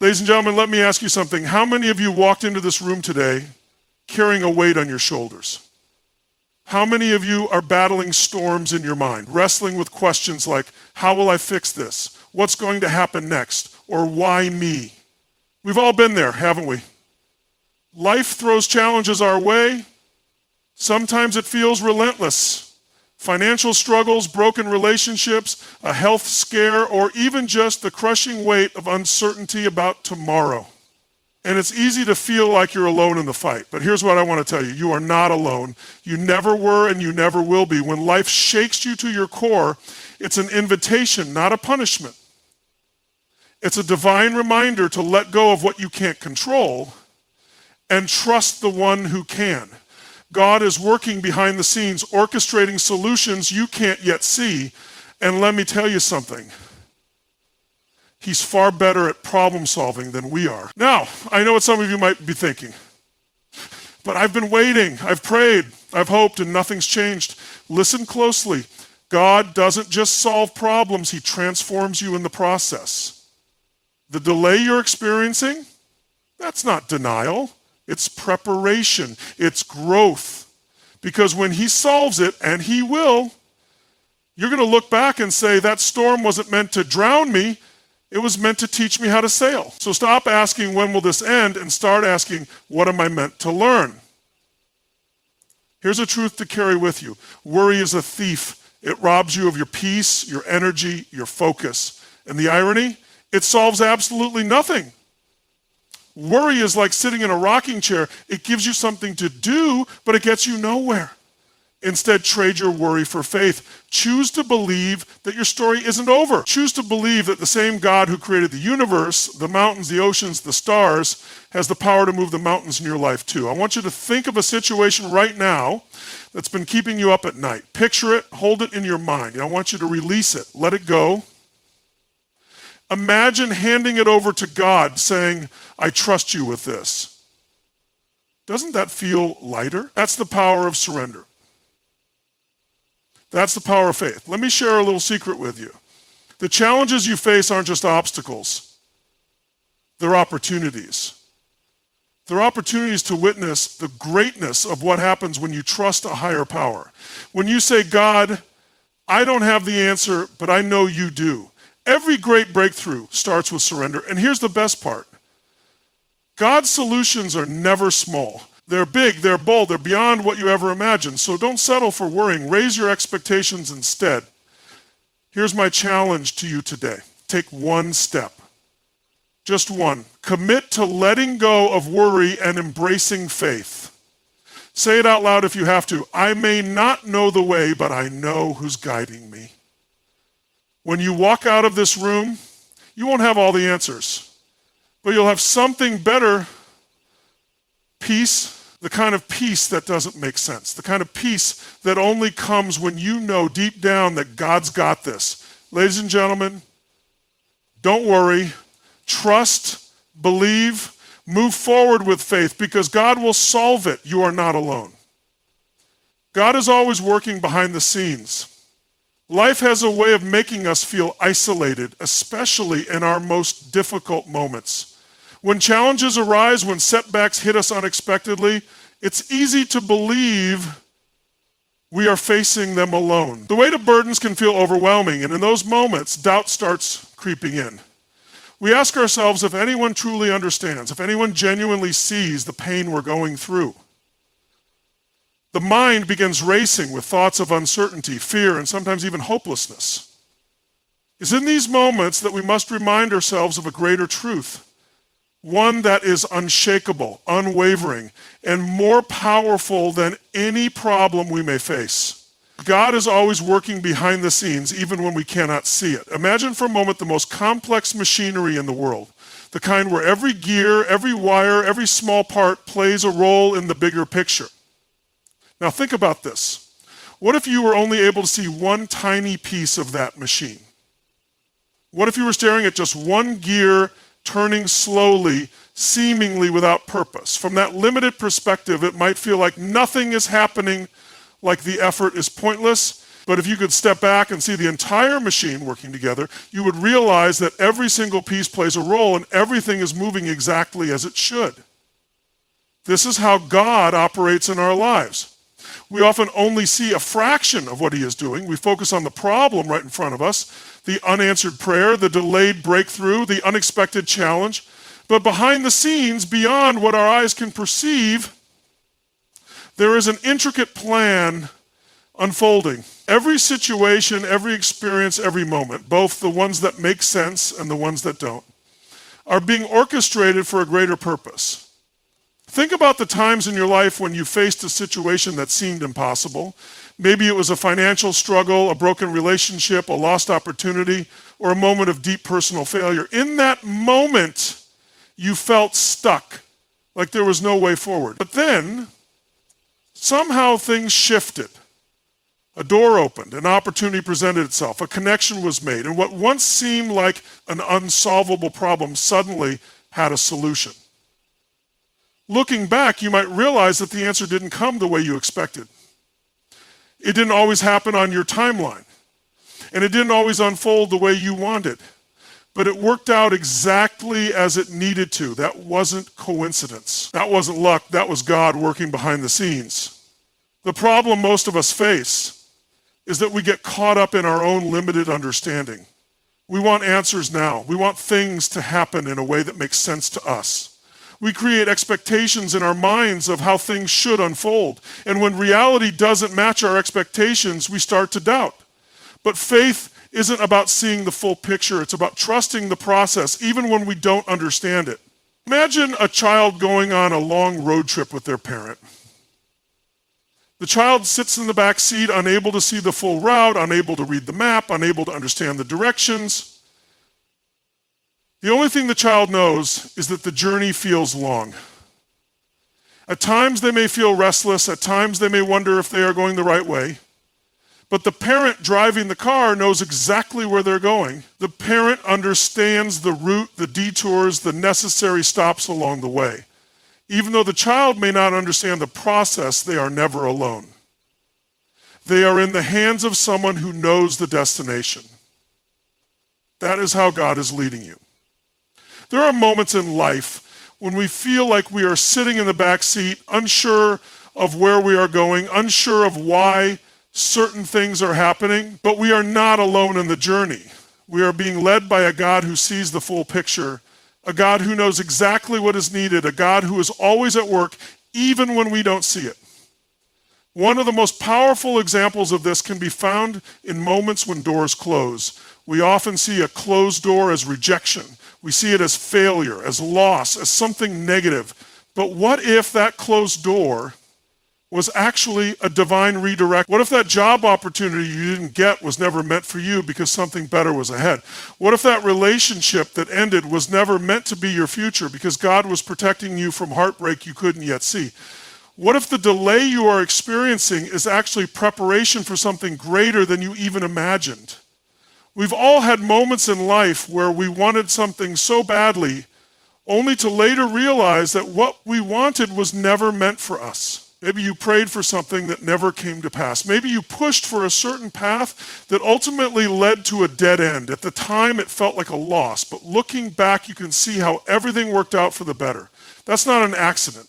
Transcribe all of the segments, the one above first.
Ladies and gentlemen, let me ask you something. How many of you walked into this room today carrying a weight on your shoulders? How many of you are battling storms in your mind, wrestling with questions like, how will I fix this? What's going to happen next? Or why me? We've all been there, haven't we? Life throws challenges our way. Sometimes it feels relentless. Financial struggles, broken relationships, a health scare, or even just the crushing weight of uncertainty about tomorrow. And it's easy to feel like you're alone in the fight. But here's what I want to tell you. You are not alone. You never were and you never will be. When life shakes you to your core, it's an invitation, not a punishment. It's a divine reminder to let go of what you can't control and trust the one who can. God is working behind the scenes, orchestrating solutions you can't yet see. And let me tell you something. He's far better at problem solving than we are. Now, I know what some of you might be thinking, but I've been waiting, I've prayed, I've hoped, and nothing's changed. Listen closely. God doesn't just solve problems, he transforms you in the process. The delay you're experiencing, that's not denial. It's preparation. It's growth. Because when he solves it, and he will, you're going to look back and say, that storm wasn't meant to drown me. It was meant to teach me how to sail. So stop asking, when will this end? And start asking, what am I meant to learn? Here's a truth to carry with you. Worry is a thief. It robs you of your peace, your energy, your focus. And the irony? It solves absolutely nothing. Worry is like sitting in a rocking chair. It gives you something to do, but it gets you nowhere. Instead, trade your worry for faith. Choose to believe that your story isn't over. Choose to believe that the same God who created the universe, the mountains, the oceans, the stars, has the power to move the mountains in your life too. I want you to think of a situation right now that's been keeping you up at night. Picture it, hold it in your mind. I want you to release it, let it go. Imagine handing it over to God, saying, I trust you with this. Doesn't that feel lighter? That's the power of surrender. That's the power of faith. Let me share a little secret with you. The challenges you face aren't just obstacles. They're opportunities. They're opportunities to witness the greatness of what happens when you trust a higher power. When you say, God, I don't have the answer, but I know you do. Every great breakthrough starts with surrender. And here's the best part. God's solutions are never small. They're big, they're bold, they're beyond what you ever imagined. So don't settle for worrying. Raise your expectations instead. Here's my challenge to you today. Take one step. Just one. Commit to letting go of worry and embracing faith. Say it out loud if you have to. I may not know the way, but I know who's guiding me. When you walk out of this room, you won't have all the answers, but you'll have something better. Peace, the kind of peace that doesn't make sense, the kind of peace that only comes when you know deep down that God's got this. Ladies and gentlemen, don't worry, trust, believe, move forward with faith because God will solve it. You are not alone. God is always working behind the scenes. Life has a way of making us feel isolated, especially in our most difficult moments. When challenges arise, when setbacks hit us unexpectedly, it's easy to believe we are facing them alone. The weight of burdens can feel overwhelming, and in those moments, doubt starts creeping in. We ask ourselves if anyone truly understands, if anyone genuinely sees the pain we're going through. The mind begins racing with thoughts of uncertainty, fear, and sometimes even hopelessness. It's in these moments that we must remind ourselves of a greater truth, one that is unshakable, unwavering, and more powerful than any problem we may face. God is always working behind the scenes, even when we cannot see it. Imagine for a moment the most complex machinery in the world, the kind where every gear, every wire, every small part plays a role in the bigger picture. Now think about this. What if you were only able to see one tiny piece of that machine? What if you were staring at just one gear turning slowly, seemingly without purpose? From that limited perspective, it might feel like nothing is happening, like the effort is pointless. But if you could step back and see the entire machine working together, you would realize that every single piece plays a role and everything is moving exactly as it should. This is how God operates in our lives. We often only see a fraction of what he is doing. We focus on the problem right in front of us, the unanswered prayer, the delayed breakthrough, the unexpected challenge. But behind the scenes, beyond what our eyes can perceive, there is an intricate plan unfolding. Every situation, every experience, every moment, both the ones that make sense and the ones that don't, are being orchestrated for a greater purpose. Think about the times in your life when you faced a situation that seemed impossible. Maybe it was a financial struggle, a broken relationship, a lost opportunity, or a moment of deep personal failure. In that moment, you felt stuck, like there was no way forward. But then, somehow things shifted. A door opened, an opportunity presented itself, a connection was made, and what once seemed like an unsolvable problem suddenly had a solution. Looking back, you might realize that the answer didn't come the way you expected. It didn't always happen on your timeline, and it didn't always unfold the way you wanted, but it worked out exactly as it needed to. That wasn't coincidence. That wasn't luck. That was God working behind the scenes. The problem most of us face is that we get caught up in our own limited understanding. We want answers now. We want things to happen in a way that makes sense to us. We create expectations in our minds of how things should unfold. And when reality doesn't match our expectations, we start to doubt. But faith isn't about seeing the full picture. It's about trusting the process, even when we don't understand it. Imagine a child going on a long road trip with their parent. The child sits in the back seat, unable to see the full route, unable to read the map, unable to understand the directions. The only thing the child knows is that the journey feels long. At times they may feel restless, at times they may wonder if they are going the right way. But the parent driving the car knows exactly where they're going. The parent understands the route, the detours, the necessary stops along the way. Even though the child may not understand the process, they are never alone. They are in the hands of someone who knows the destination. That is how God is leading you. There are moments in life when we feel like we are sitting in the back seat, unsure of where we are going, unsure of why certain things are happening, but we are not alone in the journey. We are being led by a God who sees the full picture, a God who knows exactly what is needed, a God who is always at work, even when we don't see it. One of the most powerful examples of this can be found in moments when doors close. We often see a closed door as rejection. We see it as failure, as loss, as something negative. But what if that closed door was actually a divine redirect? What if that job opportunity you didn't get was never meant for you because something better was ahead? What if that relationship that ended was never meant to be your future because God was protecting you from heartbreak you couldn't yet see? What if the delay you are experiencing is actually preparation for something greater than you even imagined? We've all had moments in life where we wanted something so badly, only to later realize that what we wanted was never meant for us. Maybe you prayed for something that never came to pass. Maybe you pushed for a certain path that ultimately led to a dead end. At the time, it felt like a loss, but looking back, you can see how everything worked out for the better. That's not an accident.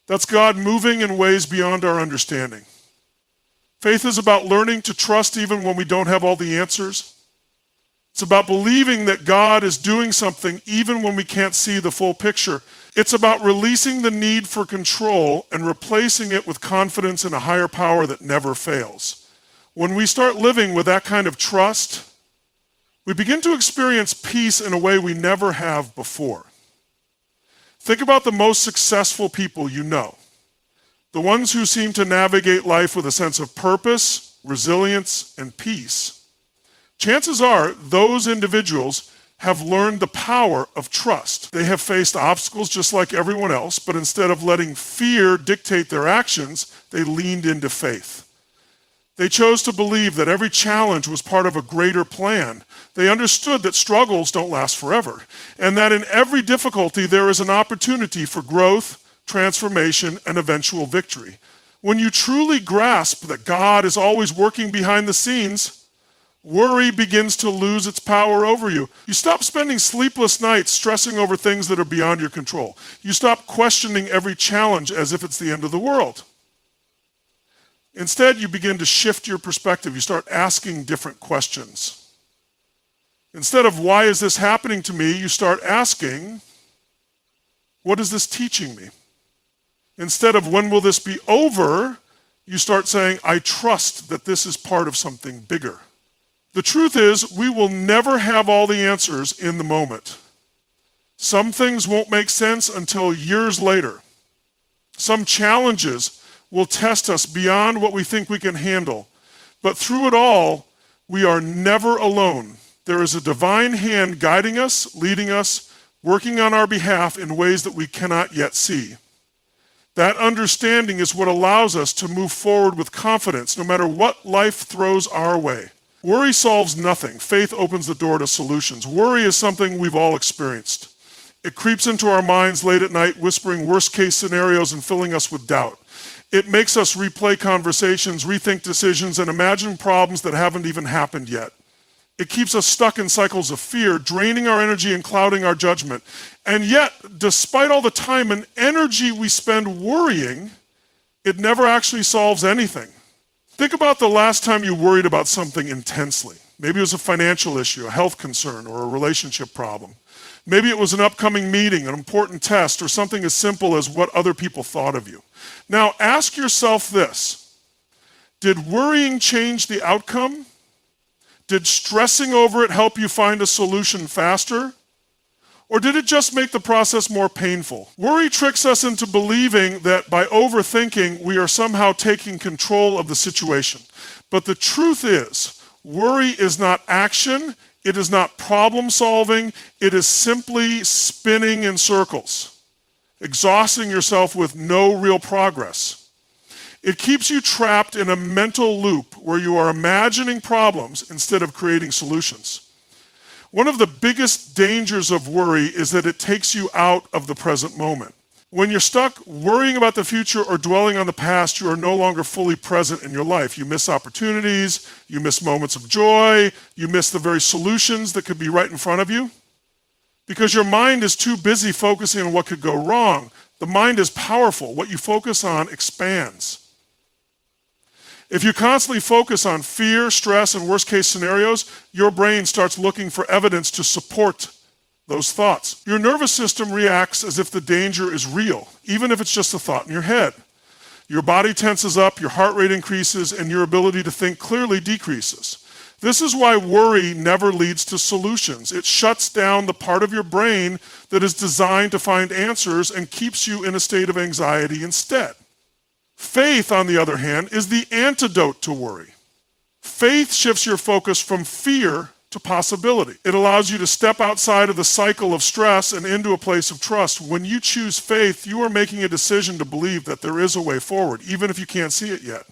That's God moving in ways beyond our understanding. Faith is about learning to trust even when we don't have all the answers. It's about believing that God is doing something even when we can't see the full picture. It's about releasing the need for control and replacing it with confidence in a higher power that never fails. When we start living with that kind of trust, we begin to experience peace in a way we never have before. Think about the most successful people you know. The ones who seem to navigate life with a sense of purpose, resilience, and peace. Chances are those individuals have learned the power of trust. They have faced obstacles just like everyone else, but instead of letting fear dictate their actions, they leaned into faith. They chose to believe that every challenge was part of a greater plan. They understood that struggles don't last forever, and that in every difficulty there is an opportunity for growth, transformation, and eventual victory. When you truly grasp that God is always working behind the scenes, worry begins to lose its power over you. You stop spending sleepless nights stressing over things that are beyond your control. You stop questioning every challenge as if it's the end of the world. Instead, you begin to shift your perspective. You start asking different questions. Instead of, why is this happening to me? You start asking, what is this teaching me? Instead of, when will this be over? You start saying, I trust that this is part of something bigger. The truth is, we will never have all the answers in the moment. Some things won't make sense until years later. Some challenges will test us beyond what we think we can handle. But through it all, we are never alone. There is a divine hand guiding us, leading us, working on our behalf in ways that we cannot yet see. That understanding is what allows us to move forward with confidence, no matter what life throws our way. Worry solves nothing. Faith opens the door to solutions. Worry is something we've all experienced. It creeps into our minds late at night, whispering worst-case scenarios and filling us with doubt. It makes us replay conversations, rethink decisions, and imagine problems that haven't even happened yet. It keeps us stuck in cycles of fear, draining our energy and clouding our judgment. And yet, despite all the time and energy we spend worrying, it never actually solves anything. Think about the last time you worried about something intensely. Maybe it was a financial issue, a health concern, or a relationship problem. Maybe it was an upcoming meeting, an important test, or something as simple as what other people thought of you. Now, ask yourself this. Did worrying change the outcome? Did stressing over it help you find a solution faster? Or did it just make the process more painful? Worry tricks us into believing that by overthinking, we are somehow taking control of the situation. But the truth is, worry is not action, it is not problem solving, it is simply spinning in circles, exhausting yourself with no real progress. It keeps you trapped in a mental loop where you are imagining problems instead of creating solutions. One of the biggest dangers of worry is that it takes you out of the present moment. When you're stuck worrying about the future or dwelling on the past, you are no longer fully present in your life. You miss opportunities, you miss moments of joy, you miss the very solutions that could be right in front of you. Because your mind is too busy focusing on what could go wrong. The mind is powerful. What you focus on expands. If you constantly focus on fear, stress, and worst-case scenarios, your brain starts looking for evidence to support those thoughts. Your nervous system reacts as if the danger is real, even if it's just a thought in your head. Your body tenses up, your heart rate increases, and your ability to think clearly decreases. This is why worry never leads to solutions. It shuts down the part of your brain that is designed to find answers and keeps you in a state of anxiety instead. Faith, on the other hand, is the antidote to worry. Faith shifts your focus from fear to possibility. It allows you to step outside of the cycle of stress and into a place of trust. When you choose faith, you are making a decision to believe that there is a way forward, even if you can't see it yet.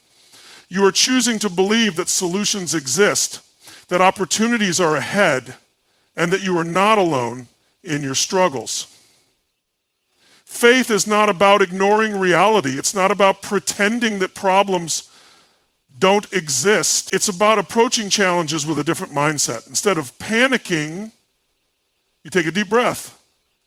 You are choosing to believe that solutions exist, that opportunities are ahead, and that you are not alone in your struggles. Faith is not about ignoring reality. It's not about pretending that problems don't exist. It's about approaching challenges with a different mindset. Instead of panicking, you take a deep breath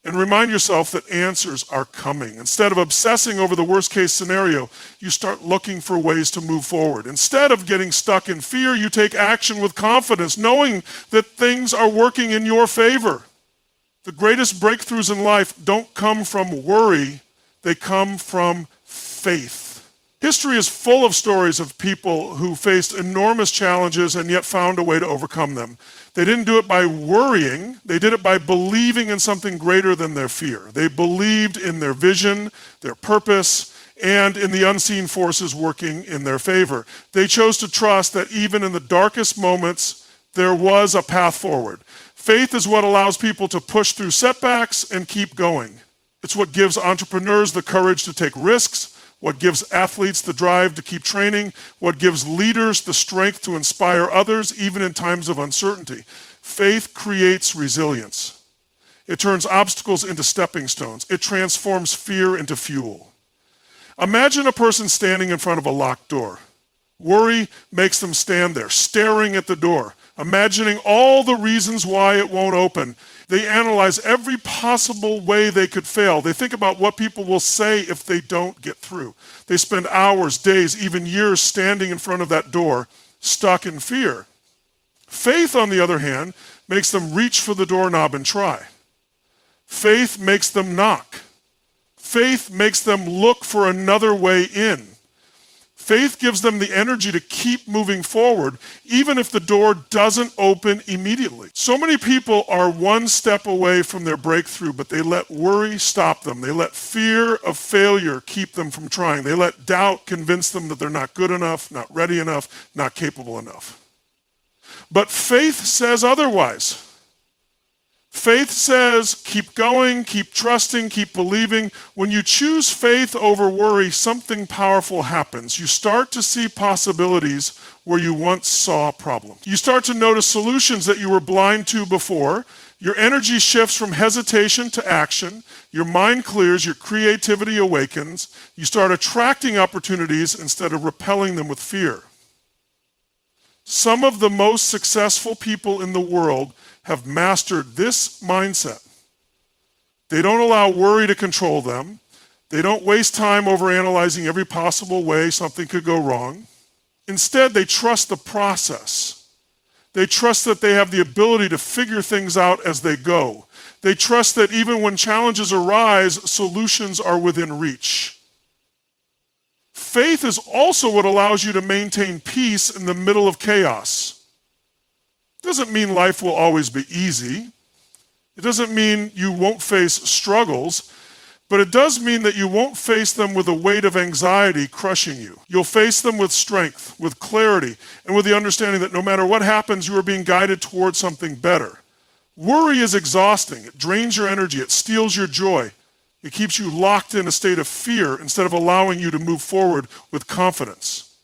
and remind yourself that answers are coming. Instead of obsessing over the worst-case scenario, you start looking for ways to move forward. Instead of getting stuck in fear, you take action with confidence, knowing that things are working in your favor. The greatest breakthroughs in life don't come from worry, they come from faith. History is full of stories of people who faced enormous challenges and yet found a way to overcome them. They didn't do it by worrying, they did it by believing in something greater than their fear. They believed in their vision, their purpose, and in the unseen forces working in their favor. They chose to trust that even in the darkest moments, there was a path forward. Faith is what allows people to push through setbacks and keep going. It's what gives entrepreneurs the courage to take risks, what gives athletes the drive to keep training, what gives leaders the strength to inspire others, even in times of uncertainty. Faith creates resilience. It turns obstacles into stepping stones. It transforms fear into fuel. Imagine a person standing in front of a locked door. Worry makes them stand there, staring at the door, imagining all the reasons why it won't open. They analyze every possible way they could fail. They think about what people will say if they don't get through. They spend hours, days, even years standing in front of that door, stuck in fear. Faith, on the other hand, makes them reach for the doorknob and try. Faith makes them knock. Faith makes them look for another way in. Faith gives them the energy to keep moving forward, even if the door doesn't open immediately. So many people are one step away from their breakthrough, but they let worry stop them. They let fear of failure keep them from trying. They let doubt convince them that they're not good enough, not ready enough, not capable enough. But faith says otherwise. Faith says, keep going, keep trusting, keep believing. When you choose faith over worry, something powerful happens. You start to see possibilities where you once saw problems. You start to notice solutions that you were blind to before. Your energy shifts from hesitation to action. Your mind clears, your creativity awakens. You start attracting opportunities instead of repelling them with fear. Some of the most successful people in the world have mastered this mindset. They don't allow worry to control them. They don't waste time overanalyzing every possible way something could go wrong. Instead, they trust the process. They trust that they have the ability to figure things out as they go. They trust that even when challenges arise, solutions are within reach. Faith is also what allows you to maintain peace in the middle of chaos. It doesn't mean life will always be easy. It doesn't mean you won't face struggles, but it does mean that you won't face them with a weight of anxiety crushing you. You'll face them with strength, with clarity, and with the understanding that no matter what happens, you are being guided towards something better. Worry is exhausting. It drains your energy. It steals your joy. It keeps you locked in a state of fear instead of allowing you to move forward with confidence.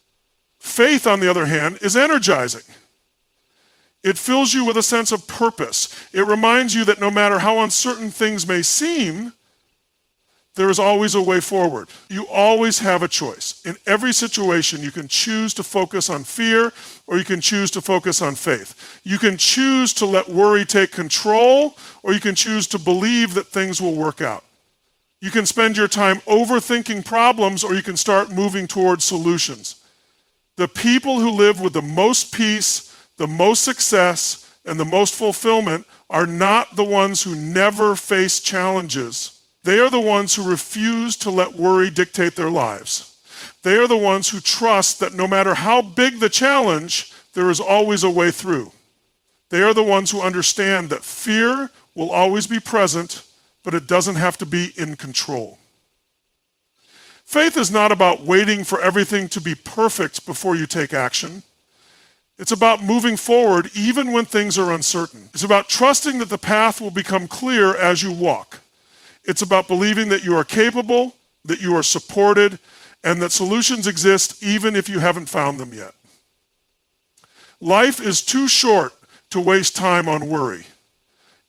Faith, on the other hand, is energizing. It fills you with a sense of purpose. It reminds you that no matter how uncertain things may seem, there is always a way forward. You always have a choice. In every situation, you can choose to focus on fear or you can choose to focus on faith. You can choose to let worry take control or you can choose to believe that things will work out. You can spend your time overthinking problems or you can start moving towards solutions. The people who live with the most peace, the most success, and the most fulfillment are not the ones who never face challenges. They are the ones who refuse to let worry dictate their lives. They are the ones who trust that no matter how big the challenge, there is always a way through. They are the ones who understand that fear will always be present, but it doesn't have to be in control. Faith is not about waiting for everything to be perfect before you take action. It's about moving forward even when things are uncertain. It's about trusting that the path will become clear as you walk. It's about believing that you are capable, that you are supported, and that solutions exist even if you haven't found them yet. Life is too short to waste time on worry.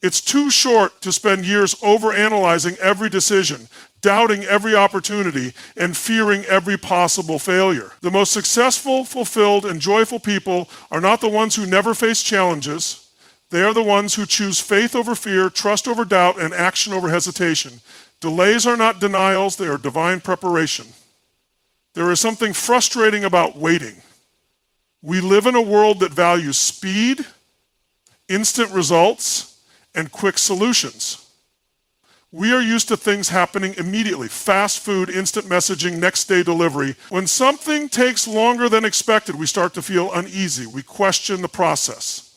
It's too short to spend years overanalyzing every decision, doubting every opportunity, and fearing every possible failure. The most successful, fulfilled, and joyful people are not the ones who never face challenges. They are the ones who choose faith over fear, trust over doubt, and action over hesitation. Delays are not denials, they are divine preparation. There is something frustrating about waiting. We live in a world that values speed, instant results, and quick solutions. We are used to things happening immediately. Fast food, instant messaging, next day delivery. When something takes longer than expected, we start to feel uneasy. We question the process.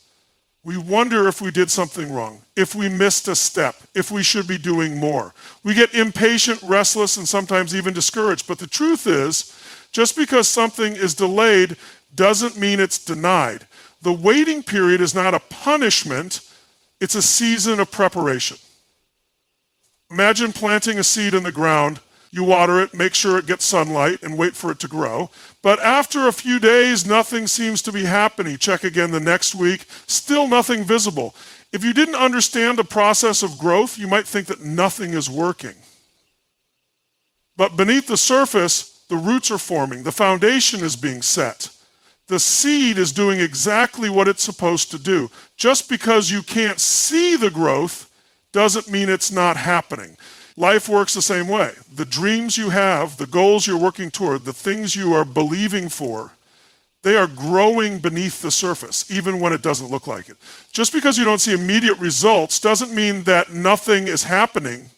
We wonder if we did something wrong, if we missed a step, if we should be doing more. We get impatient, restless, and sometimes even discouraged. But the truth is, just because something is delayed doesn't mean it's denied. The waiting period is not a punishment, it's a season of preparation. Imagine planting a seed in the ground. You water it, make sure it gets sunlight, and wait for it to grow. But after a few days, nothing seems to be happening. Check again the next week, still nothing visible. If you didn't understand the process of growth, you might think that nothing is working. But beneath the surface, the roots are forming, the foundation is being set. The seed is doing exactly what it's supposed to do. Just because you can't see the growth doesn't mean it's not happening. Life works the same way. The dreams you have, the goals you're working toward, the things you are believing for, they are growing beneath the surface, even when it doesn't look like it. Just because you don't see immediate results doesn't mean that nothing is happening.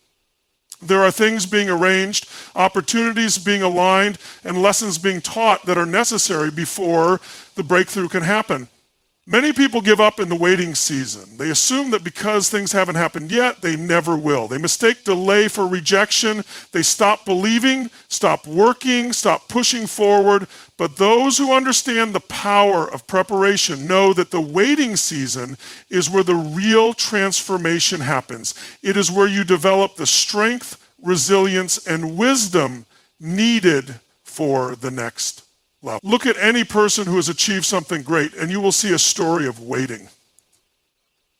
There are things being arranged, opportunities being aligned, and lessons being taught that are necessary before the breakthrough can happen. Many people give up in the waiting season. They assume that because things haven't happened yet, they never will. They mistake delay for rejection. They stop believing, stop working, stop pushing forward. But those who understand the power of preparation know that the waiting season is where the real transformation happens. It is where you develop the strength, resilience, and wisdom needed for the next level. Look at any person who has achieved something great, and you will see a story of waiting.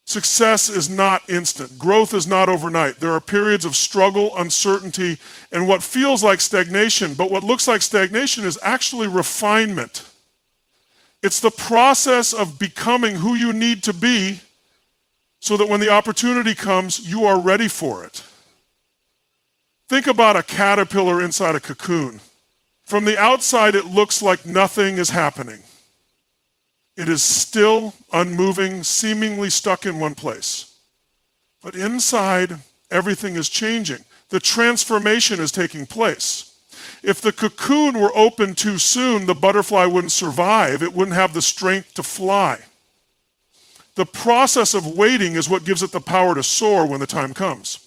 Success is not instant. Growth is not overnight. There are periods of struggle, uncertainty, and what feels like stagnation, but what looks like stagnation is actually refinement. It's the process of becoming who you need to be so that when the opportunity comes, you are ready for it. Think about a caterpillar inside a cocoon. From the outside, it looks like nothing is happening. It is still, unmoving, seemingly stuck in one place. But inside, everything is changing. The transformation is taking place. If the cocoon were open too soon, the butterfly wouldn't survive. It wouldn't have the strength to fly. The process of waiting is what gives it the power to soar when the time comes.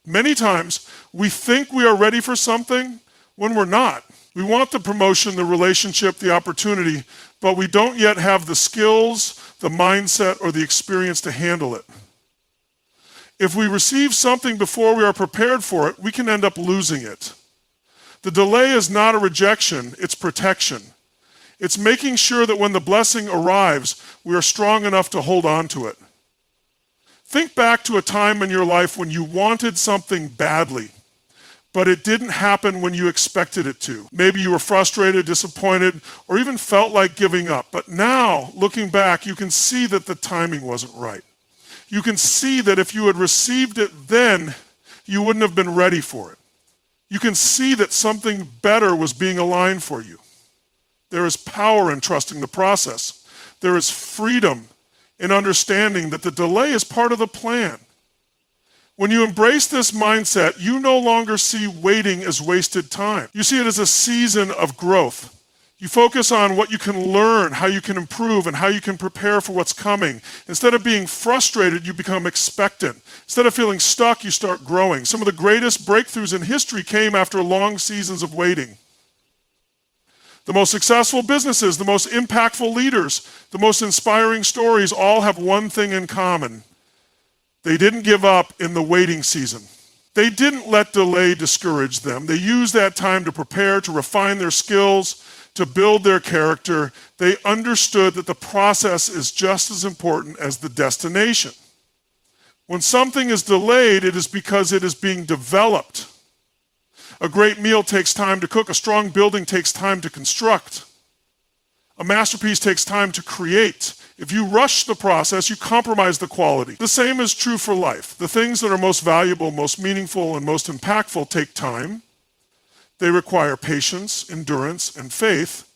Many times, we think we are ready for something when we're not. We want the promotion, the relationship, the opportunity, but we don't yet have the skills, the mindset, or the experience to handle it. If we receive something before we are prepared for it, we can end up losing it. The delay is not a rejection, it's protection. It's making sure that when the blessing arrives, we are strong enough to hold on to it. Think back to a time in your life when you wanted something badly, but it didn't happen when you expected it to. Maybe you were frustrated, disappointed, or even felt like giving up. But now, looking back, you can see that the timing wasn't right. You can see that if you had received it then, you wouldn't have been ready for it. You can see that something better was being aligned for you. There is power in trusting the process. There is freedom in understanding that the delay is part of the plan. When you embrace this mindset, you no longer see waiting as wasted time. You see it as a season of growth. You focus on what you can learn, how you can improve, and how you can prepare for what's coming. Instead of being frustrated, you become expectant. Instead of feeling stuck, you start growing. Some of the greatest breakthroughs in history came after long seasons of waiting. The most successful businesses, the most impactful leaders, the most inspiring stories all have one thing in common. They didn't give up in the waiting season. They didn't let delay discourage them. They used that time to prepare, to refine their skills, to build their character. They understood that the process is just as important as the destination. When something is delayed, it is because it is being developed. A great meal takes time to cook. A strong building takes time to construct. A masterpiece takes time to create. If you rush the process, you compromise the quality. The same is true for life. The things that are most valuable, most meaningful, and most impactful take time. They require patience, endurance, and faith.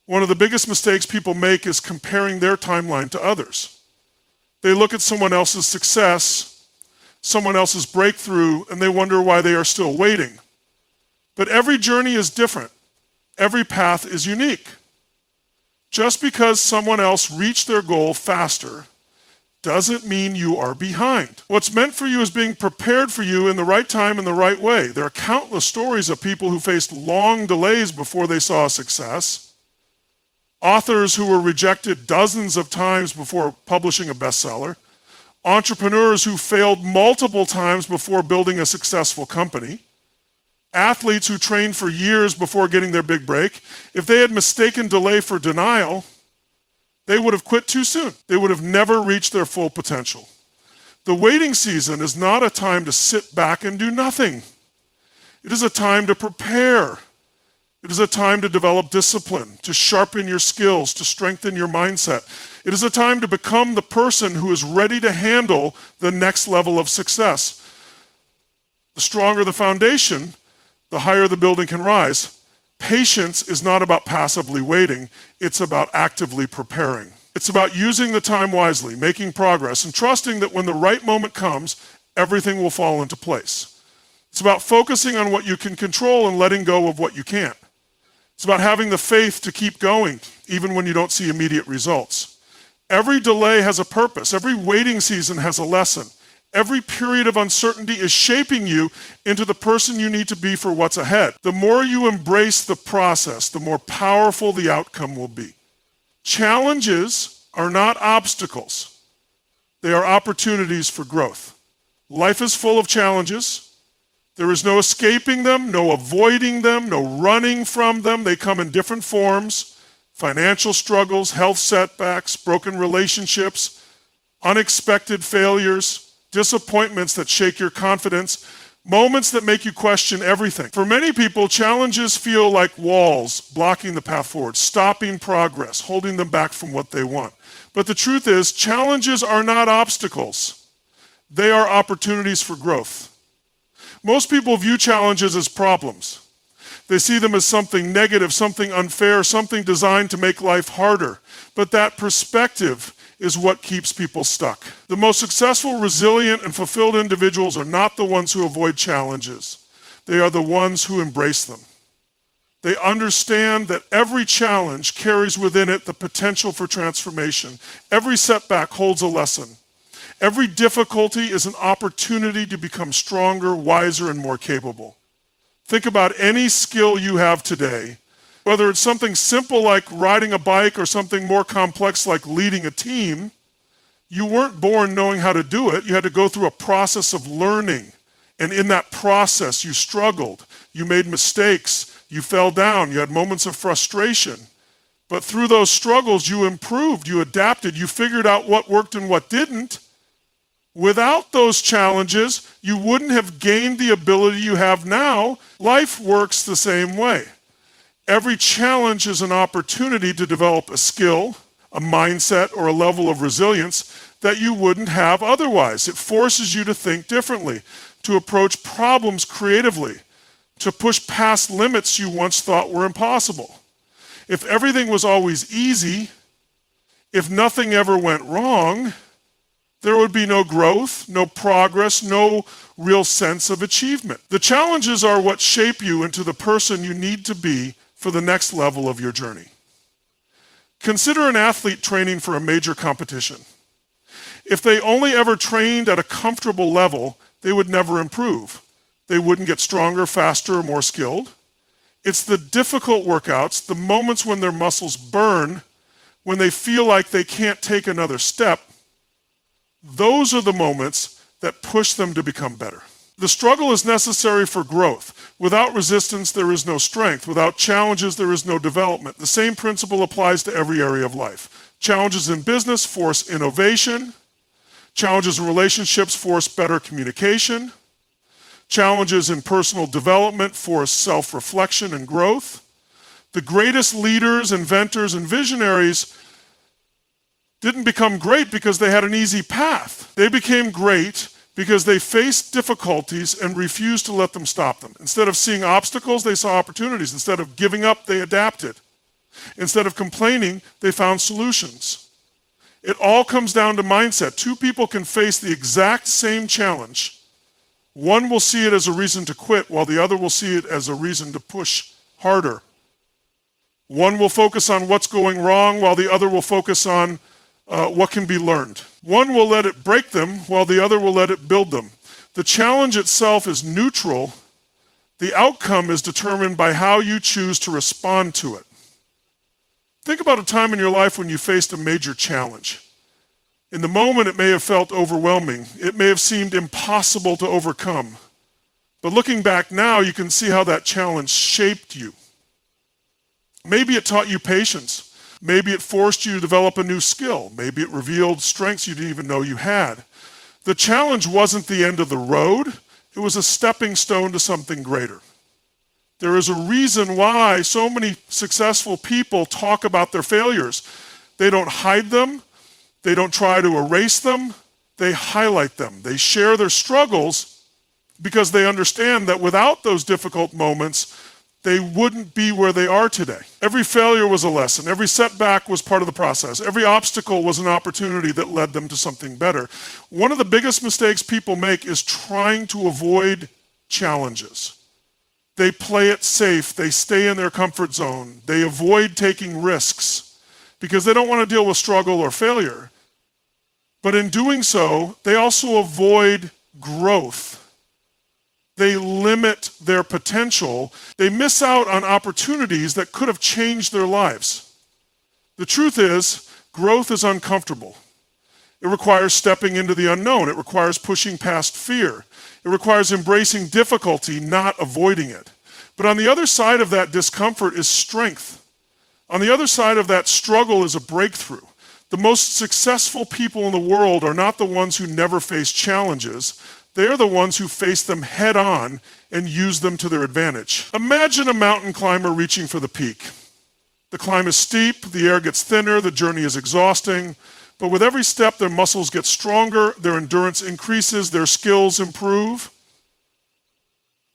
One of the biggest mistakes people make is comparing their timeline to others. They look at someone else's success, someone else's breakthrough, and they wonder why they are still waiting. But every journey is different. Every path is unique. Just because someone else reached their goal faster doesn't mean you are behind. What's meant for you is being prepared for you in the right time and the right way. There are countless stories of people who faced long delays before they saw success. Authors who were rejected dozens of times before publishing a bestseller. Entrepreneurs who failed multiple times before building a successful company. Athletes who trained for years before getting their big break. If they had mistaken delay for denial, they would have quit too soon. They would have never reached their full potential. The waiting season is not a time to sit back and do nothing. It is a time to prepare. It is a time to develop discipline, to sharpen your skills, to strengthen your mindset. It is a time to become the person who is ready to handle the next level of success. The stronger the foundation, the higher the building can rise. Patience is not about passively waiting. It's about actively preparing. It's about using the time wisely, making progress, and trusting that when the right moment comes, everything will fall into place. It's about focusing on what you can control and letting go of what you can't. It's about having the faith to keep going, even when you don't see immediate results. Every delay has a purpose. Every waiting season has a lesson. Every period of uncertainty is shaping you into the person you need to be for what's ahead. The more you embrace the process, the more powerful the outcome will be. Challenges are not obstacles. They are opportunities for growth. Life is full of challenges. There is no escaping them, no avoiding them, no running from them. They come in different forms: financial struggles, health setbacks, broken relationships, unexpected failures, disappointments that shake your confidence, moments that make you question everything. For many people, challenges feel like walls blocking the path forward, stopping progress, holding them back from what they want. But the truth is, challenges are not obstacles. They are opportunities for growth. Most people view challenges as problems. They see them as something negative, something unfair, something designed to make life harder. But that perspective is what keeps people stuck. The most successful, resilient, and fulfilled individuals are not the ones who avoid challenges. They are the ones who embrace them. They understand that every challenge carries within it the potential for transformation. Every setback holds a lesson. Every difficulty is an opportunity to become stronger, wiser, and more capable. Think about any skill you have today, whether it's something simple like riding a bike or something more complex like leading a team. You weren't born knowing how to do it. You had to go through a process of learning. And in that process, you struggled. You made mistakes. You fell down. You had moments of frustration. But through those struggles, you improved. You adapted. You figured out what worked and what didn't. Without those challenges, you wouldn't have gained the ability you have now. Life works the same way. Every challenge is an opportunity to develop a skill, a mindset, or a level of resilience that you wouldn't have otherwise. It forces you to think differently, to approach problems creatively, to push past limits you once thought were impossible. If everything was always easy, if nothing ever went wrong, there would be no growth, no progress, no real sense of achievement. The challenges are what shape you into the person you need to be for the next level of your journey. Consider an athlete training for a major competition. If they only ever trained at a comfortable level, they would never improve. They wouldn't get stronger, faster, or more skilled. It's the difficult workouts, the moments when their muscles burn, when they feel like they can't take another step. Those are the moments that push them to become better. The struggle is necessary for growth. Without resistance, there is no strength. Without challenges, there is no development. The same principle applies to every area of life. Challenges in business force innovation. Challenges in relationships force better communication. Challenges in personal development force self-reflection and growth. The greatest leaders, inventors, and visionaries didn't become great because they had an easy path. They became great because they faced difficulties and refused to let them stop them. Instead of seeing obstacles, they saw opportunities. Instead of giving up, they adapted. Instead of complaining, they found solutions. It all comes down to mindset. Two people can face the exact same challenge. One will see it as a reason to quit, while the other will see it as a reason to push harder. One will focus on what's going wrong, while the other will focus on what can be learned. One will let it break them, while the other will let it build them. The challenge itself is neutral. The outcome is determined by how you choose to respond to it. Think about a time in your life when you faced a major challenge. In the moment, it may have felt overwhelming. It may have seemed impossible to overcome. But looking back now, you can see how that challenge shaped you. Maybe it taught you patience. Maybe it forced you to develop a new skill. Maybe it revealed strengths you didn't even know you had. The challenge wasn't the end of the road. It was a stepping stone to something greater. There is a reason why so many successful people talk about their failures. They don't hide them. They don't try to erase them. They highlight them. They share their struggles because they understand that without those difficult moments, they wouldn't be where they are today. Every failure was a lesson. Every setback was part of the process. Every obstacle was an opportunity that led them to something better. One of the biggest mistakes people make is trying to avoid challenges. They play it safe. They stay in their comfort zone. They avoid taking risks because they don't want to deal with struggle or failure. But in doing so, they also avoid growth. They limit their potential. They miss out on opportunities that could have changed their lives. The truth is, growth is uncomfortable. It requires stepping into the unknown. It requires pushing past fear. It requires embracing difficulty, not avoiding it. But on the other side of that discomfort is strength. On the other side of that struggle is a breakthrough. The most successful people in the world are not the ones who never face challenges. They are the ones who face them head on and use them to their advantage. Imagine a mountain climber reaching for the peak. The climb is steep, the air gets thinner, the journey is exhausting, but with every step their muscles get stronger, their endurance increases, their skills improve.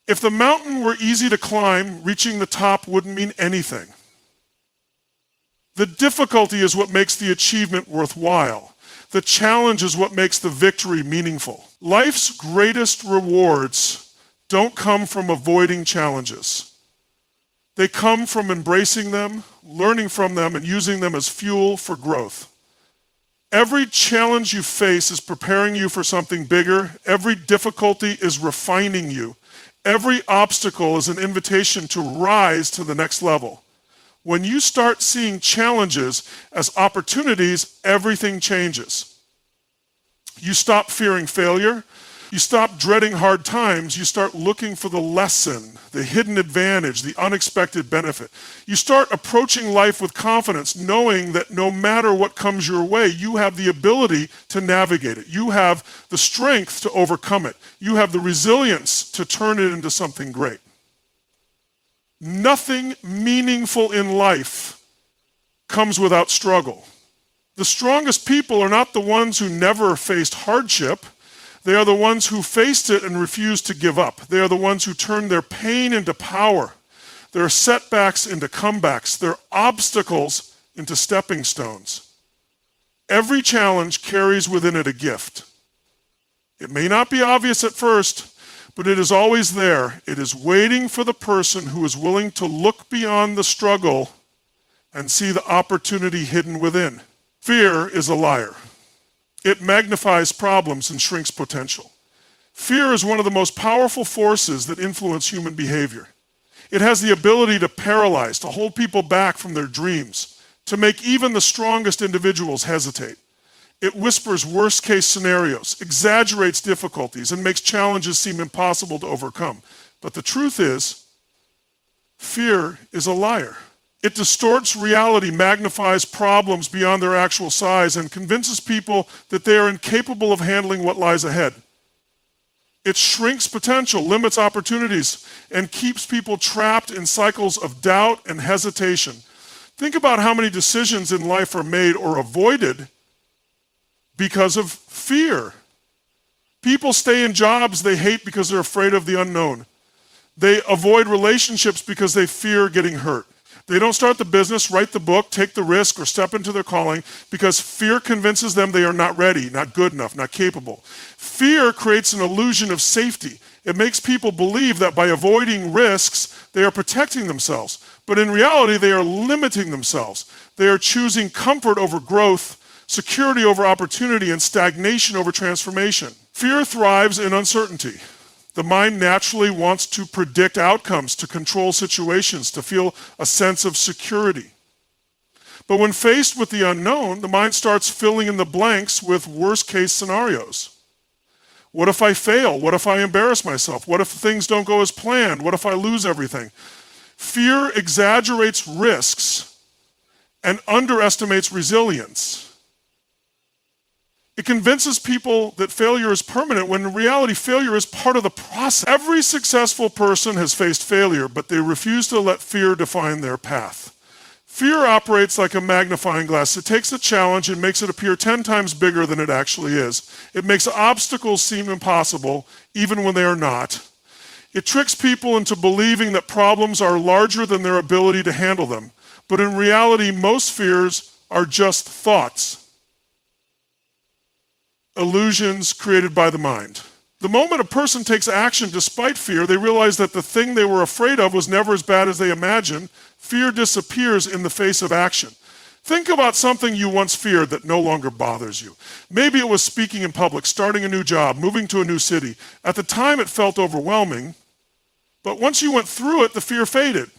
If the mountain were easy to climb, reaching the top wouldn't mean anything. The difficulty is what makes the achievement worthwhile. The challenge is what makes the victory meaningful. Life's greatest rewards don't come from avoiding challenges. They come from embracing them, learning from them, and using them as fuel for growth. Every challenge you face is preparing you for something bigger. Every difficulty is refining you. Every obstacle is an invitation to rise to the next level. When you start seeing challenges as opportunities, everything changes. You stop fearing failure. You stop dreading hard times. You start looking for the lesson, the hidden advantage, the unexpected benefit. You start approaching life with confidence, knowing that no matter what comes your way, you have the ability to navigate it. You have the strength to overcome it. You have the resilience to turn it into something great. Nothing meaningful in life comes without struggle. The strongest people are not the ones who never faced hardship. They are the ones who faced it and refused to give up. They are the ones who turned their pain into power, their setbacks into comebacks, their obstacles into stepping stones. Every challenge carries within it a gift. It may not be obvious at first, but it is always there. It is waiting for the person who is willing to look beyond the struggle and see the opportunity hidden within. Fear is a liar. It magnifies problems and shrinks potential. Fear is one of the most powerful forces that influence human behavior. It has the ability to paralyze, to hold people back from their dreams, to make even the strongest individuals hesitate. It whispers worst-case scenarios, exaggerates difficulties, and makes challenges seem impossible to overcome. But the truth is, fear is a liar. It distorts reality, magnifies problems beyond their actual size, and convinces people that they are incapable of handling what lies ahead. It shrinks potential, limits opportunities, and keeps people trapped in cycles of doubt and hesitation. Think about how many decisions in life are made or avoided because of fear. People stay in jobs they hate because they're afraid of the unknown. They avoid relationships because they fear getting hurt. They don't start the business, write the book, take the risk, or step into their calling because fear convinces them they are not ready, not good enough, not capable. Fear creates an illusion of safety. It makes people believe that by avoiding risks, they are protecting themselves. But in reality, they are limiting themselves. They are choosing comfort over growth, security over opportunity, and stagnation over transformation. Fear thrives in uncertainty. The mind naturally wants to predict outcomes, to control situations, to feel a sense of security. But when faced with the unknown, the mind starts filling in the blanks with worst-case scenarios. What if I fail? What if I embarrass myself? What if things don't go as planned? What if I lose everything? Fear exaggerates risks and underestimates resilience. It convinces people that failure is permanent when in reality failure is part of the process. Every successful person has faced failure, but they refuse to let fear define their path. Fear operates like a magnifying glass. It takes a challenge and makes it appear 10 times bigger than it actually is. It makes obstacles seem impossible, even when they are not. It tricks people into believing that problems are larger than their ability to handle them. But in reality, most fears are just thoughts, illusions created by the mind. The moment a person takes action despite fear, they realize that the thing they were afraid of was never as bad as they imagined. Fear disappears in the face of action. Think about something you once feared that no longer bothers you. Maybe it was speaking in public, starting a new job, moving to a new city. At the time, it felt overwhelming, but once you went through it, the fear faded.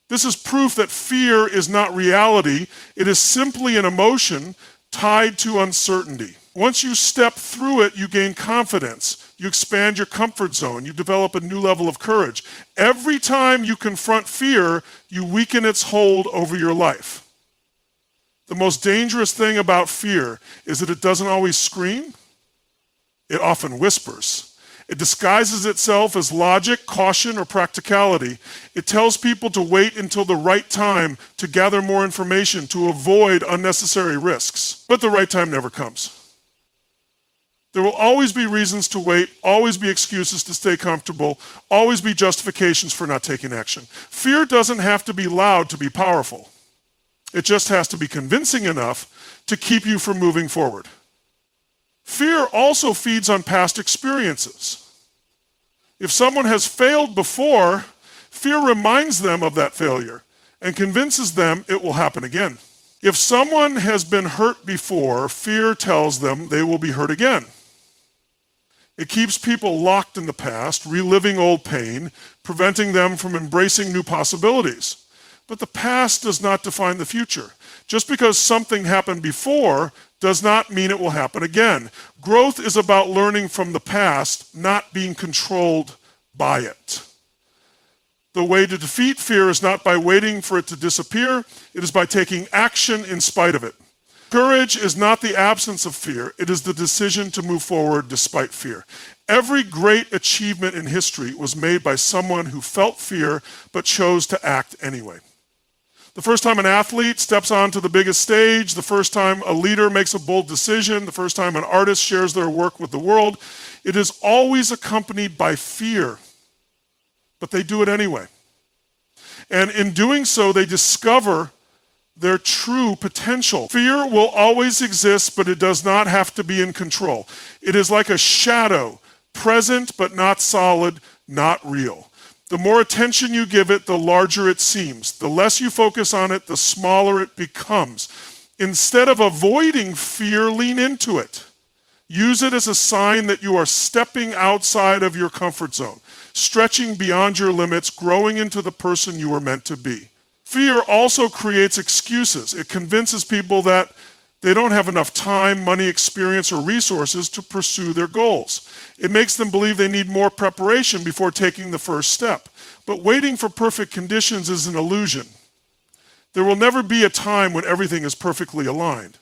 This is proof that fear is not reality. It is simply an emotion tied to uncertainty. Once you step through it, you gain confidence. You expand your comfort zone. You develop a new level of courage. Every time you confront fear, you weaken its hold over your life. The most dangerous thing about fear is that it doesn't always scream. It often whispers. It disguises itself as logic, caution, or practicality. It tells people to wait until the right time to gather more information, to avoid unnecessary risks. But the right time never comes. There will always be reasons to wait, always be excuses to stay comfortable, always be justifications for not taking action. Fear doesn't have to be loud to be powerful. It just has to be convincing enough to keep you from moving forward. Fear also feeds on past experiences. If someone has failed before, fear reminds them of that failure and convinces them it will happen again. If someone has been hurt before, fear tells them they will be hurt again. It keeps people locked in the past, reliving old pain, preventing them from embracing new possibilities. But the past does not define the future. Just because something happened before does not mean it will happen again. Growth is about learning from the past, not being controlled by it. The way to defeat fear is not by waiting for it to disappear. It is by taking action in spite of it. Courage is not the absence of fear. It is the decision to move forward despite fear. Every great achievement in history was made by someone who felt fear but chose to act anyway. The first time an athlete steps onto the biggest stage, the first time a leader makes a bold decision, the first time an artist shares their work with the world, it is always accompanied by fear. But they do it anyway. And in doing so, they discover their true potential. Fear will always exist, but it does not have to be in control. It is like a shadow, present but not solid, not real. The more attention you give it, the larger it seems. The less you focus on it, the smaller it becomes. Instead of avoiding fear, lean into it. Use it as a sign that you are stepping outside of your comfort zone, stretching beyond your limits, growing into the person you were meant to be. Fear also creates excuses. It convinces people that they don't have enough time, money, experience, or resources to pursue their goals. It makes them believe they need more preparation before taking the first step. But waiting for perfect conditions is an illusion. There will never be a time when everything is perfectly aligned.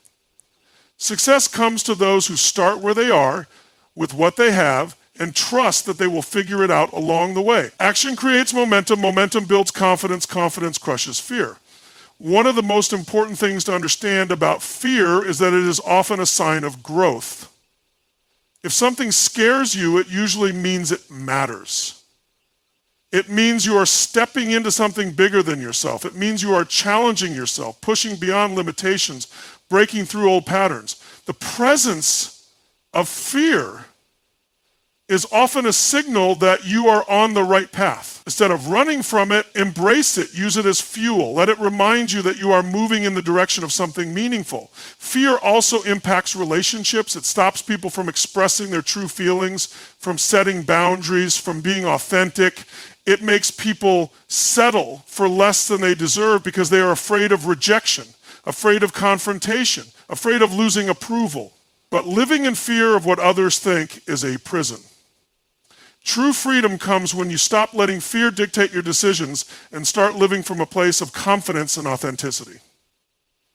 Success comes to those who start where they are, with what they have, and trust that they will figure it out along the way. Action creates momentum. Momentum builds confidence. Confidence crushes fear. One of the most important things to understand about fear is that it is often a sign of growth. If something scares you, it usually means it matters. It means you are stepping into something bigger than yourself. It means you are challenging yourself, pushing beyond limitations, breaking through old patterns. The presence of fear is often a signal that you are on the right path. Instead of running from it, embrace it, use it as fuel. Let it remind you that you are moving in the direction of something meaningful. Fear also impacts relationships. It stops people from expressing their true feelings, from setting boundaries, from being authentic. It makes people settle for less than they deserve because they are afraid of rejection, afraid of confrontation, afraid of losing approval. But living in fear of what others think is a prison. True freedom comes when you stop letting fear dictate your decisions and start living from a place of confidence and authenticity.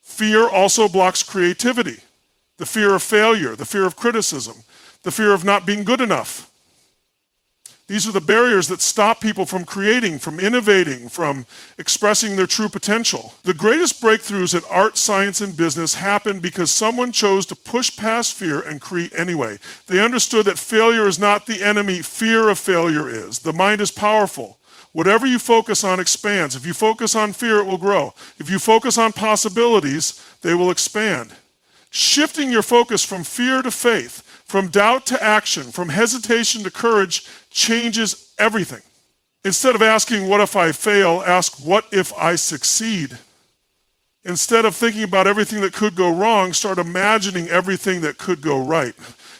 Fear also blocks creativity. the fear of failure, the fear of criticism, the fear of not being good enough. These are the barriers that stop people from creating, from innovating, from expressing their true potential. The greatest breakthroughs in art, science, and business happen because someone chose to push past fear and create anyway. They understood that failure is not the enemy, fear of failure is. The mind is powerful. Whatever you focus on expands. If you focus on fear, it will grow. If you focus on possibilities, they will expand. Shifting your focus from fear to faith, from doubt to action, from hesitation to courage changes everything. Instead of asking, what if I fail, ask, what if I succeed? Instead of thinking about everything that could go wrong, start imagining everything that could go right.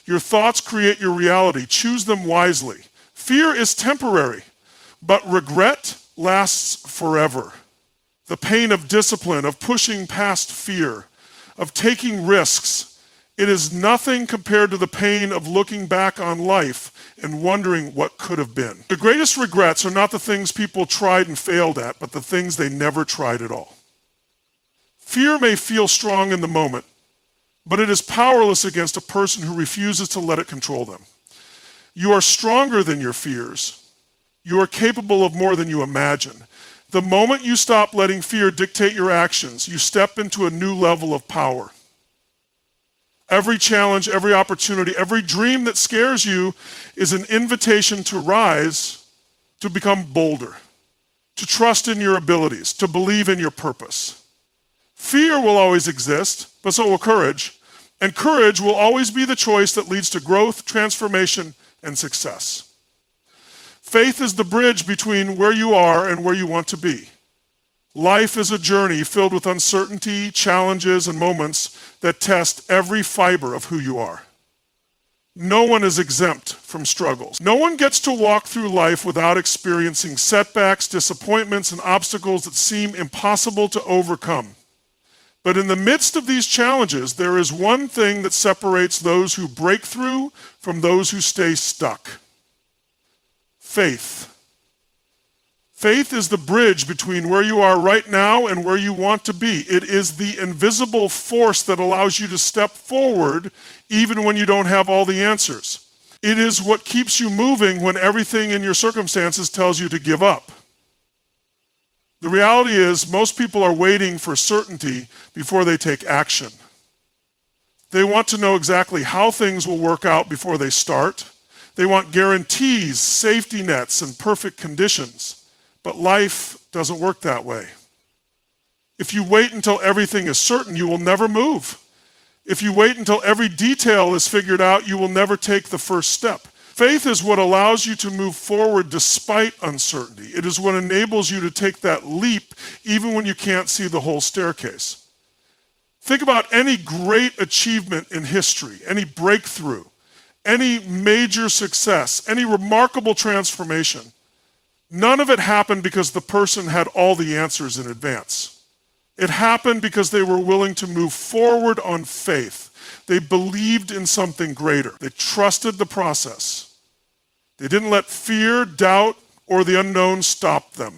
Your thoughts create your reality. Choose them wisely. Fear is temporary, but regret lasts forever. The pain of discipline, of pushing past fear, of taking risks, it is nothing compared to the pain of looking back on life and wondering what could have been. The greatest regrets are not the things people tried and failed at, but the things they never tried at all. Fear may feel strong in the moment, but it is powerless against a person who refuses to let it control them. You are stronger than your fears. You are capable of more than you imagine. The moment you stop letting fear dictate your actions, you step into a new level of power. Every challenge, every opportunity, every dream that scares you is an invitation to rise, to become bolder, to trust in your abilities, to believe in your purpose. Fear will always exist, but so will courage. And courage will always be the choice that leads to growth, transformation, and success. Faith is the bridge between where you are and where you want to be. Life is a journey filled with uncertainty, challenges, and moments that test every fiber of who you are. No one is exempt from struggles. No one gets to walk through life without experiencing setbacks, disappointments, and obstacles that seem impossible to overcome. But in the midst of these challenges, there is one thing that separates those who break through from those who stay stuck. Faith. Faith is the bridge between where you are right now and where you want to be. It is the invisible force that allows you to step forward even when you don't have all the answers. It is what keeps you moving when everything in your circumstances tells you to give up. The reality is most people are waiting for certainty before they take action. They want to know exactly how things will work out before they start. They want guarantees, safety nets, and perfect conditions. But life doesn't work that way. If you wait until everything is certain, you will never move. If you wait until every detail is figured out, you will never take the first step. Faith is what allows you to move forward despite uncertainty. It is what enables you to take that leap even when you can't see the whole staircase. Think about any great achievement in history, any breakthrough, any major success, any remarkable transformation. None of it happened because the person had all the answers in advance. It happened because they were willing to move forward on faith. They believed in something greater. They trusted the process. They didn't let fear, doubt, or the unknown stop them.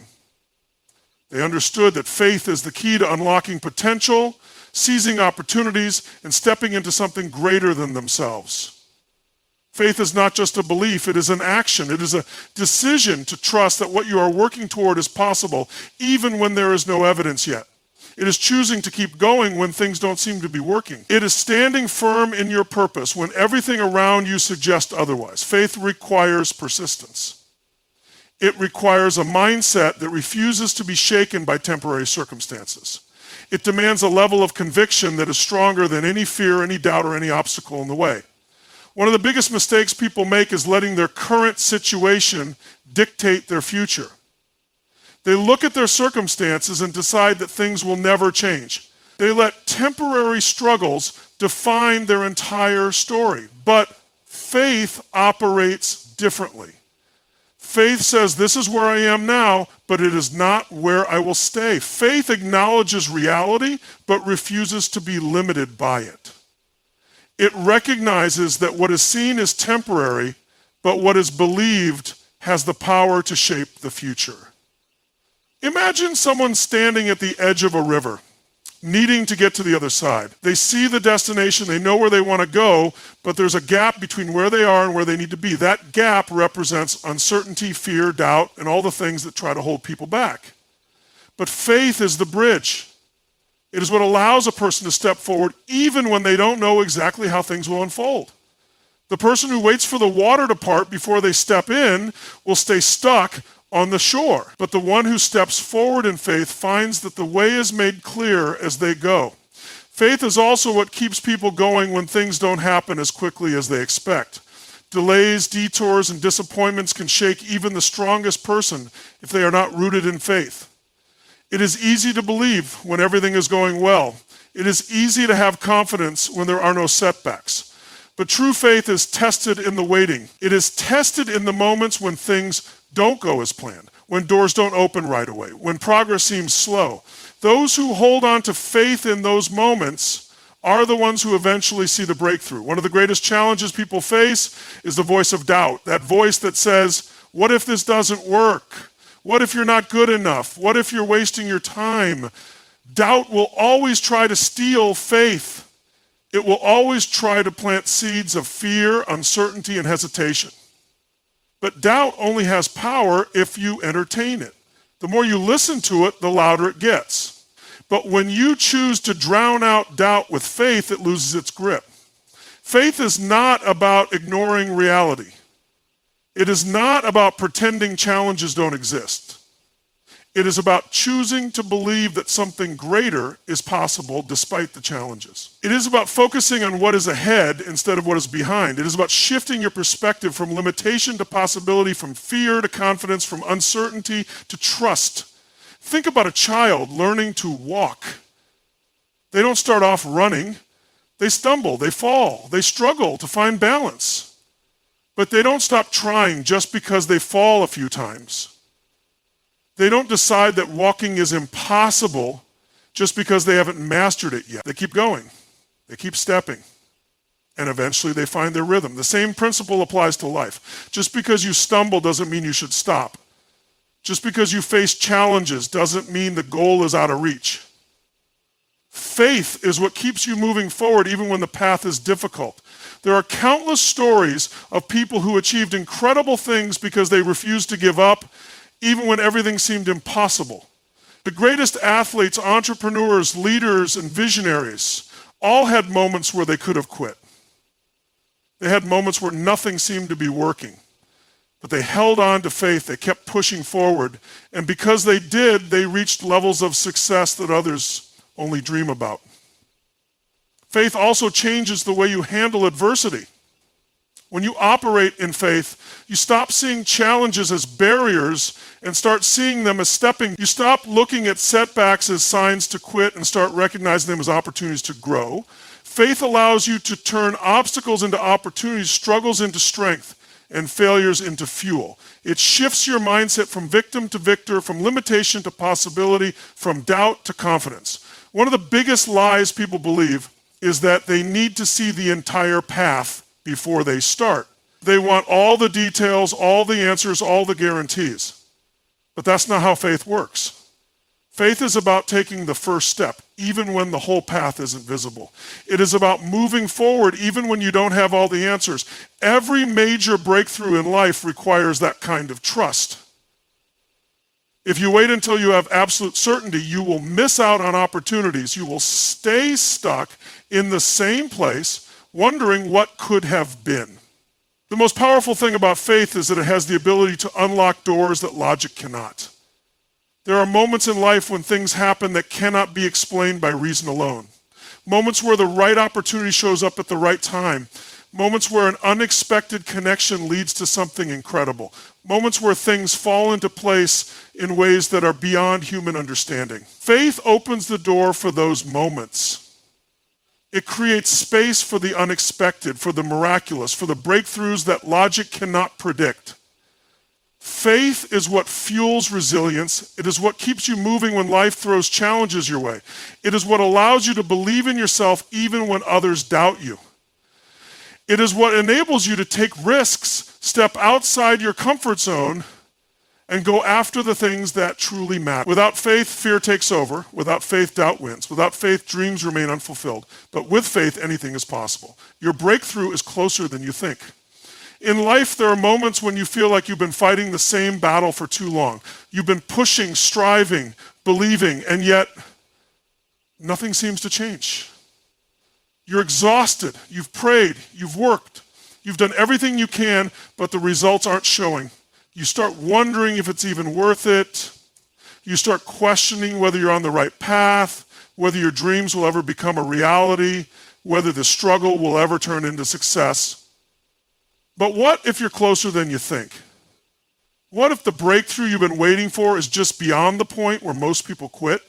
They understood that faith is the key to unlocking potential, seizing opportunities, and stepping into something greater than themselves. Faith is not just a belief, it is an action. It is a decision to trust that what you are working toward is possible, even when there is no evidence yet. It is choosing to keep going when things don't seem to be working. It is standing firm in your purpose when everything around you suggests otherwise. Faith requires persistence. It requires a mindset that refuses to be shaken by temporary circumstances. It demands a level of conviction that is stronger than any fear, any doubt, or any obstacle in the way. One of the biggest mistakes people make is letting their current situation dictate their future. They look at their circumstances and decide that things will never change. They let temporary struggles define their entire story. But faith operates differently. Faith says, this is where I am now, but it is not where I will stay. Faith acknowledges reality, but refuses to be limited by it. It recognizes that what is seen is temporary, but what is believed has the power to shape the future. Imagine someone standing at the edge of a river. needing to get to the other side. They see the destination, they know where they want to go, but there's a gap between where they are and where they need to be. That gap represents uncertainty, fear, doubt, and all the things that try to hold people back. But faith is the bridge. It is what allows a person to step forward even when they don't know exactly how things will unfold. The person who waits for the water to part before they step in will stay stuck on the shore. But the one who steps forward in faith finds that the way is made clear as they go. Faith is also what keeps people going when things don't happen as quickly as they expect. Delays, detours, and disappointments can shake even the strongest person if they are not rooted in faith. It is easy to believe when everything is going well. It is easy to have confidence when there are no setbacks. But true faith is tested in the waiting. It is tested in the moments when things don't go as planned, when doors don't open right away, when progress seems slow. Those who hold on to faith in those moments are the ones who eventually see the breakthrough. One of the greatest challenges people face is the voice of doubt, that voice that says, what if this doesn't work? What if you're not good enough? What if you're wasting your time? Doubt will always try to steal faith. It will always try to plant seeds of fear, uncertainty, and hesitation. But doubt only has power if you entertain it. The more you listen to it, the louder it gets. But when you choose to drown out doubt with faith, it loses its grip. Faith is not about ignoring reality. It is not about pretending challenges don't exist. It is about choosing to believe that something greater is possible despite the challenges. It is about focusing on what is ahead instead of what is behind. It is about shifting your perspective from limitation to possibility, from fear to confidence, from uncertainty to trust. Think about a child learning to walk. They don't start off running. They stumble, they fall, they struggle to find balance. But they don't stop trying just because they fall a few times. They don't decide that walking is impossible just because they haven't mastered it yet. They keep going. They keep stepping. And eventually they find their rhythm. The same principle applies to life. Just because you stumble doesn't mean you should stop. Just because you face challenges doesn't mean the goal is out of reach. Faith is what keeps you moving forward even when the path is difficult. There are countless stories of people who achieved incredible things because they refused to give up even when everything seemed impossible. The greatest athletes, entrepreneurs, leaders, and visionaries all had moments where they could have quit. They had moments where nothing seemed to be working. But they held on to faith, they kept pushing forward, and because they did, they reached levels of success that others only dream about. Faith also changes the way you handle adversity. When you operate in faith, you stop seeing challenges as barriers and start seeing them as stepping. You stop looking at setbacks as signs to quit and start recognizing them as opportunities to grow. Faith allows you to turn obstacles into opportunities, struggles into strength, and failures into fuel. It shifts your mindset from victim to victor, from limitation to possibility, from doubt to confidence. One of the biggest lies people believe is that they need to see the entire path before they start. They want all the details, all the answers, all the guarantees. But that's not how faith works. Faith is about taking the first step, even when the whole path isn't visible. It is about moving forward, even when you don't have all the answers. Every major breakthrough in life requires that kind of trust. If you wait until you have absolute certainty, you will miss out on opportunities. You will stay stuck in the same place, wondering what could have been. The most powerful thing about faith is that it has the ability to unlock doors that logic cannot. There are moments in life when things happen that cannot be explained by reason alone. Moments where the right opportunity shows up at the right time. Moments where an unexpected connection leads to something incredible. Moments where things fall into place in ways that are beyond human understanding. Faith opens the door for those moments. It creates space for the unexpected, for the miraculous, for the breakthroughs that logic cannot predict. Faith is what fuels resilience. It is what keeps you moving when life throws challenges your way. It is what allows you to believe in yourself even when others doubt you. It is what enables you to take risks, step outside your comfort zone, and go after the things that truly matter. Without faith, fear takes over. Without faith, doubt wins. Without faith, dreams remain unfulfilled. But with faith, anything is possible. Your breakthrough is closer than you think. In life, there are moments when you feel like you've been fighting the same battle for too long. You've been pushing, striving, believing, and yet nothing seems to change. You're exhausted. You've prayed. You've worked. You've done everything you can, but the results aren't showing. You start wondering if it's even worth it. You start questioning whether you're on the right path, whether your dreams will ever become a reality, whether the struggle will ever turn into success. But what if you're closer than you think? What if the breakthrough you've been waiting for is just beyond the point where most people quit?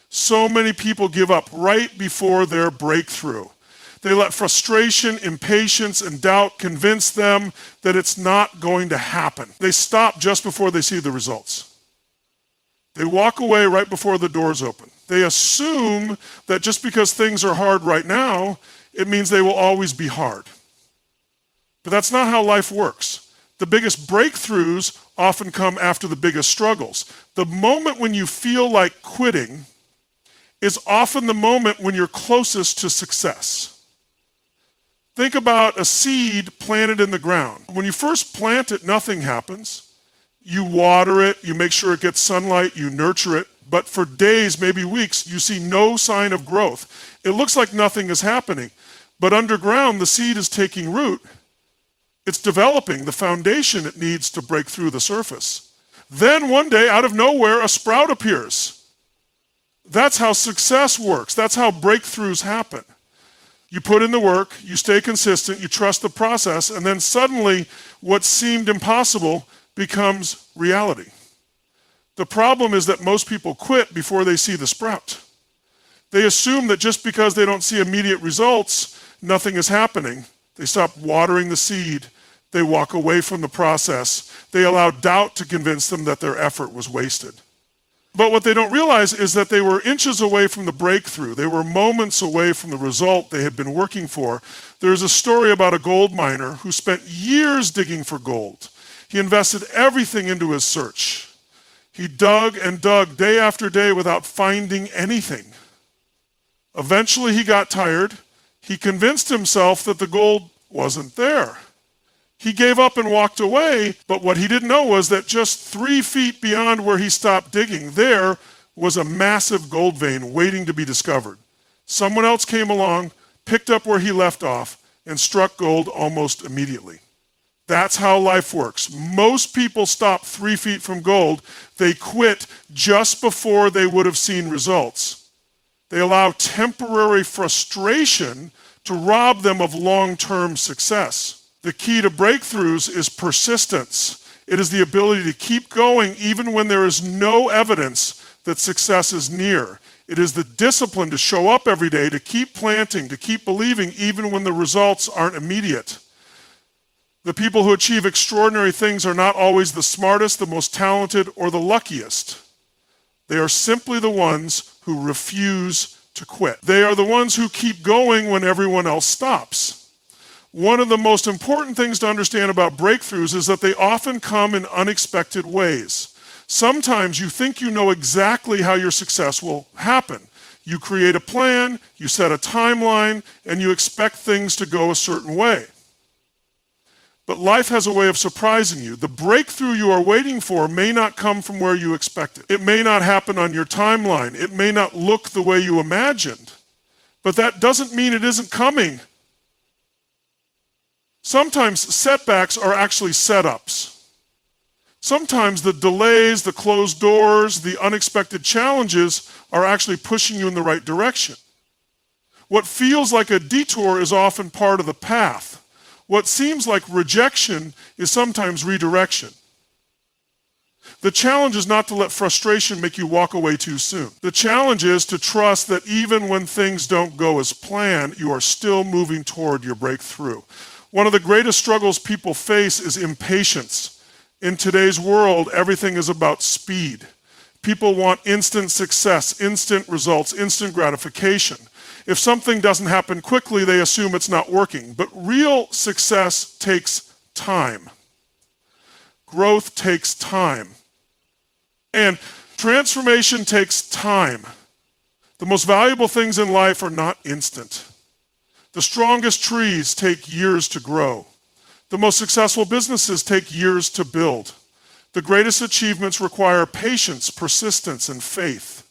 So many people give up right before their breakthrough. They let frustration, impatience, and doubt convince them that it's not going to happen. They stop just before they see the results. They walk away right before the doors open. They assume that just because things are hard right now, it means they will always be hard. But that's not how life works. The biggest breakthroughs often come after the biggest struggles. The moment when you feel like quitting is often the moment when you're closest to success. Think about a seed planted in the ground. When you first plant it, nothing happens. You water it, you make sure it gets sunlight, you nurture it, but for days, maybe weeks, you see no sign of growth. It looks like nothing is happening, but underground, the seed is taking root. It's developing the foundation it needs to break through the surface. Then one day, out of nowhere, a sprout appears. That's how success works. That's how breakthroughs happen. You put in the work, you stay consistent, you trust the process, and then suddenly what seemed impossible becomes reality. The problem is that most people quit before they see the sprout. They assume that just because they don't see immediate results, nothing is happening. They stop watering the seed. They walk away from the process. They allow doubt to convince them that their effort was wasted. But what they don't realize is that they were inches away from the breakthrough. They were moments away from the result they had been working for. There's a story about a gold miner who spent years digging for gold. He invested everything into his search. He dug and dug day after day without finding anything. Eventually he got tired. He convinced himself that the gold wasn't there. He gave up and walked away, but what he didn't know was that just 3 feet beyond where he stopped digging, there was a massive gold vein waiting to be discovered. Someone else came along, picked up where he left off, and struck gold almost immediately. That's how life works. Most people stop 3 feet from gold. They quit just before they would have seen results. They allow temporary frustration to rob them of long-term success. The key to breakthroughs is persistence. It is the ability to keep going even when there is no evidence that success is near. It is the discipline to show up every day, to keep planting, to keep believing even when the results aren't immediate. The people who achieve extraordinary things are not always the smartest, the most talented, or the luckiest. They are simply the ones who refuse to quit. They are the ones who keep going when everyone else stops. One of the most important things to understand about breakthroughs is that they often come in unexpected ways. Sometimes you think you know exactly how your success will happen. You create a plan, you set a timeline, and you expect things to go a certain way. But life has a way of surprising you. The breakthrough you are waiting for may not come from where you expect it. It may not happen on your timeline. It may not look the way you imagined. But that doesn't mean it isn't coming. Sometimes setbacks are actually setups. Sometimes the delays, the closed doors, the unexpected challenges are actually pushing you in the right direction. What feels like a detour is often part of the path. What seems like rejection is sometimes redirection. The challenge is not to let frustration make you walk away too soon. The challenge is to trust that even when things don't go as planned, you are still moving toward your breakthrough. One of the greatest struggles people face is impatience. In today's world, everything is about speed. People want instant success, instant results, instant gratification. If something doesn't happen quickly, they assume it's not working. But real success takes time. Growth takes time. And transformation takes time. The most valuable things in life are not instant. The strongest trees take years to grow. The most successful businesses take years to build. The greatest achievements require patience, persistence, and faith.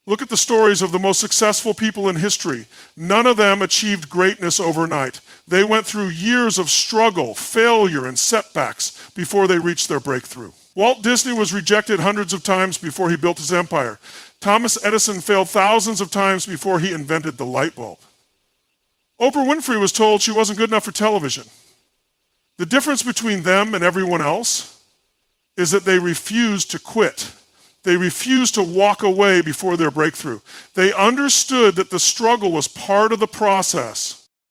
Look at the stories of the most successful people in history. None of them achieved greatness overnight. They went through years of struggle, failure, and setbacks before they reached their breakthrough. Walt Disney was rejected hundreds of times before he built his empire. Thomas Edison failed thousands of times before he invented the light bulb. Oprah Winfrey was told she wasn't good enough for television. The difference between them and everyone else is that they refused to quit. They refused to walk away before their breakthrough. They understood that the struggle was part of the process.